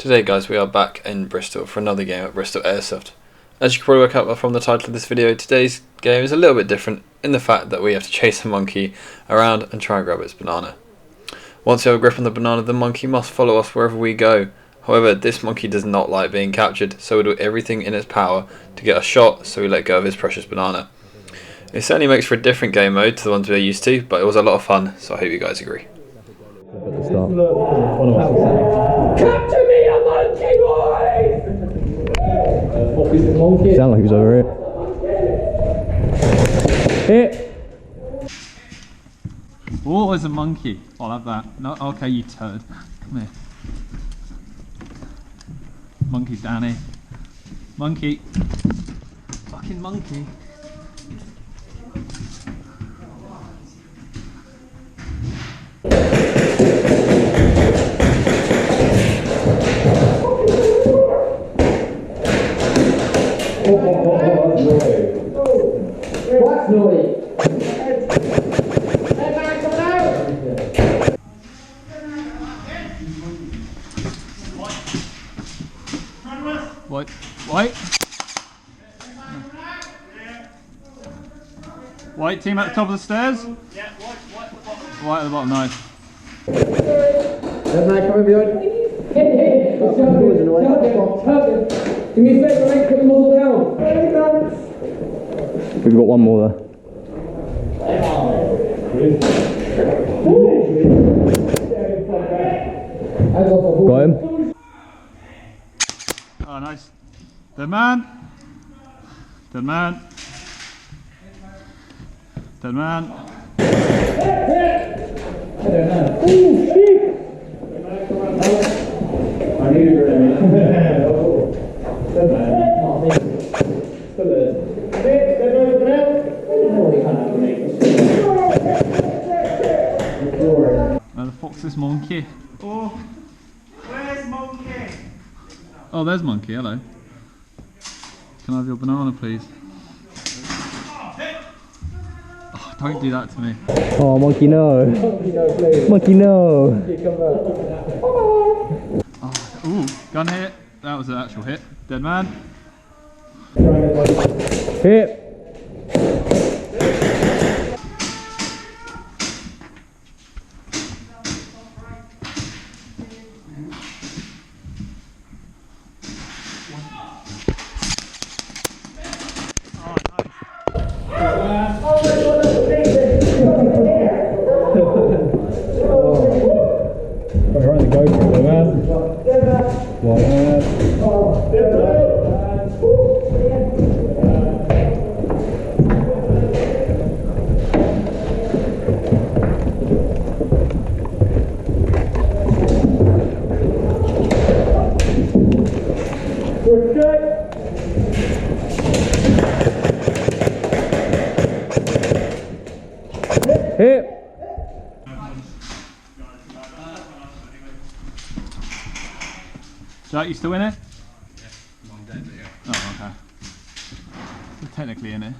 Today guys, we are back in Bristol for another game at Bristol Airsoft. As you can probably work out from the title of this video, today's game is a little bit different in the fact that we have to chase a monkey around and try and grab its banana. Once you have a grip on the banana, the monkey must follow us wherever we go. However, this monkey does not like being captured, so we'll do everything in its power to get a shot, so we let go of his precious banana. It certainly makes for a different game mode to the ones we're used to, but it was a lot of fun, so I hope you guys agree. At the start. Capture me, a monkey boy! Sound like he was over here. Hit! Oh, there's a monkey. I'll have that. No, okay, you turd. Come here. Monkey Danny. Monkey. Fucking monkey. What's noise? Wait. Wait. White team at the top of the stairs? Yeah, white at the bottom, nice. That man coming behind. Give me a favour, mate, put the muzzle down. We've got one more there. Got him. Oh, nice. Dead man. Dead man. Dead man. I don't know. Oh, shit! I need a grenade. Dead man. Still there. Where the fuck's this monkey? Oh, where's monkey? Oh, there's monkey, hello. Can I have your banana, please? Oh, don't do that to me. Oh, monkey no. Monkey no, please. Monkey no. Monkey, come back. Oh, ooh, gun hit. That was an actual hit. Dead man. Hit. Hit. Jack, you still in it? Yeah, I'm dead, yeah. Oh, okay. You're technically in it.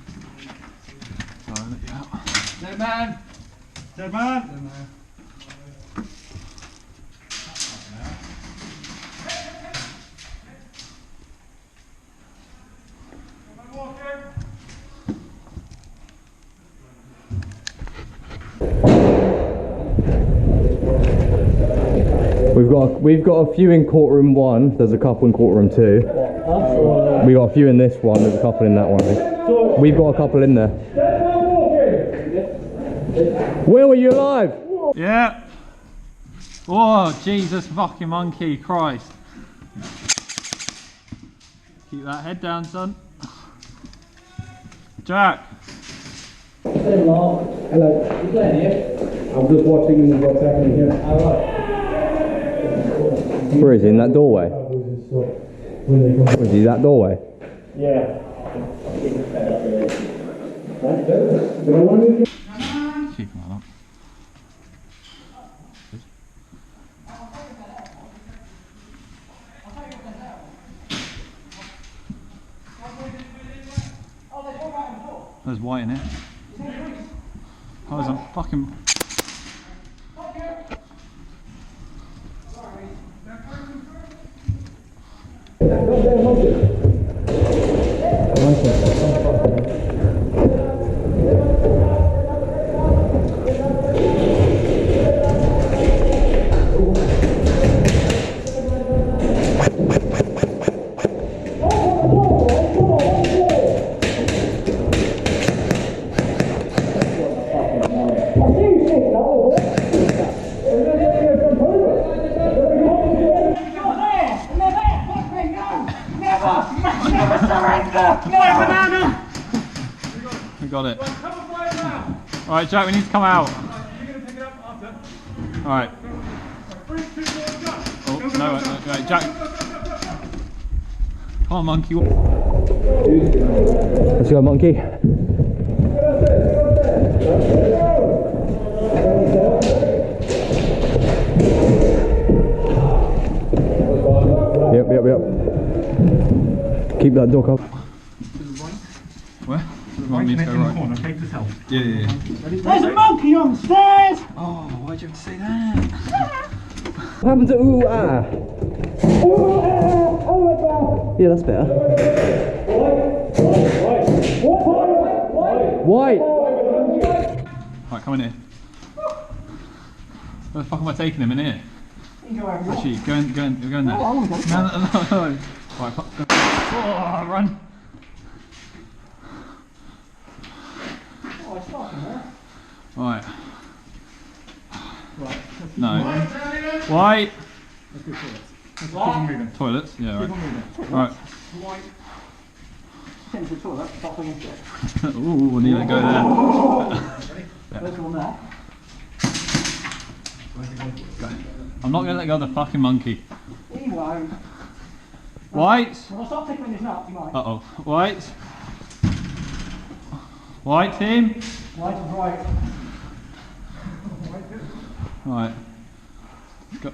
So I'll let you out. Dead man! Dead man! Dead man. We've got a few in courtroom 1. There's a couple in courtroom 2. We got a few in this one. There's a couple in that one. We've got a couple in there. Will, were you alive? Yeah. Oh, Jesus fucking monkey, Christ. Keep that head down, son. Jack. Hello. You playing here? I'm just watching what's happening here. Alright. Where is he? In that doorway? Where is he? That doorway? Yeah. Keep him up. There's white in it. Oh, there's a fucking... Alright, Jack, we need to come out. Alright. Oh, no, right, Jack. Come on, monkey. Let's go, monkey. Yep. Keep that dog up. Where? Want me to go right? Corner, take this help. Yeah. There's a monkey on the stairs! Oh, why'd you have to say that? What happened to ooh ah? Yeah, that's better. White. Right, come in here. Where the fuck am I taking him in here? Actually, go in there. No. Right, go. Oh, run. Right. No. White. Let's go toilets. Let's keep on moving. Toilets? Yeah, Keep right. on moving. Right. White. Change the toilet, stop going into it. Ooh, nearly go there. Let's go on there. I'm not going to let go of the fucking monkey. He won't. White. Well, stop tickling his nut, you might. Uh-oh. White. White team. White is right. Right. Let's go. I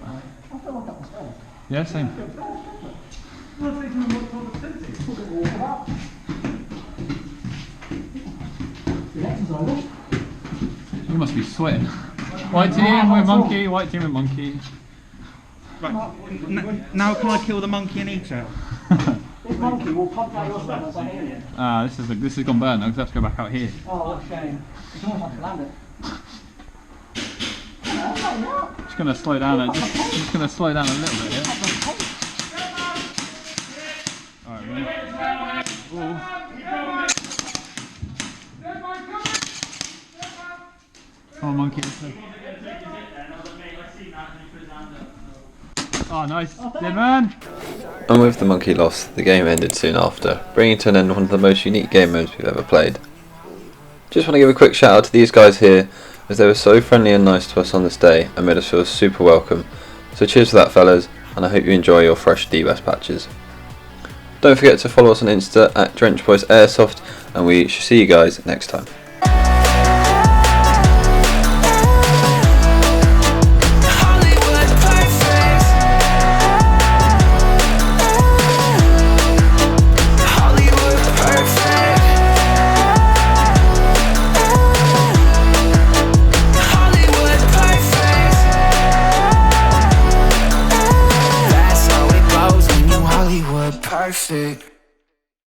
feel like that was fair. Yeah, same. You must be sweating. White team with monkey, white team with monkey. Right. Now can I kill the monkey and eat it? This monkey will punch out your stomach as I hear it. This has gone bad now because I have to go back out here. Oh, what a shame. It's almost like to land it. Just gonna slow down just gonna slow down a little bit here. Alright, ready? Ooh. Come on, monkey. Oh, nice. Dead man. And with the monkey loss, the game ended soon after, bringing to an end one of the most unique game modes we've ever played. Just want to give a quick shout out to these guys here, as they were so friendly and nice to us on this day and made us feel super welcome. So cheers for that, fellas, and I hope you enjoy your fresh DBAS patches. Don't forget to follow us on Insta at DrenchBoysAirsoft, and we shall see you guys next time.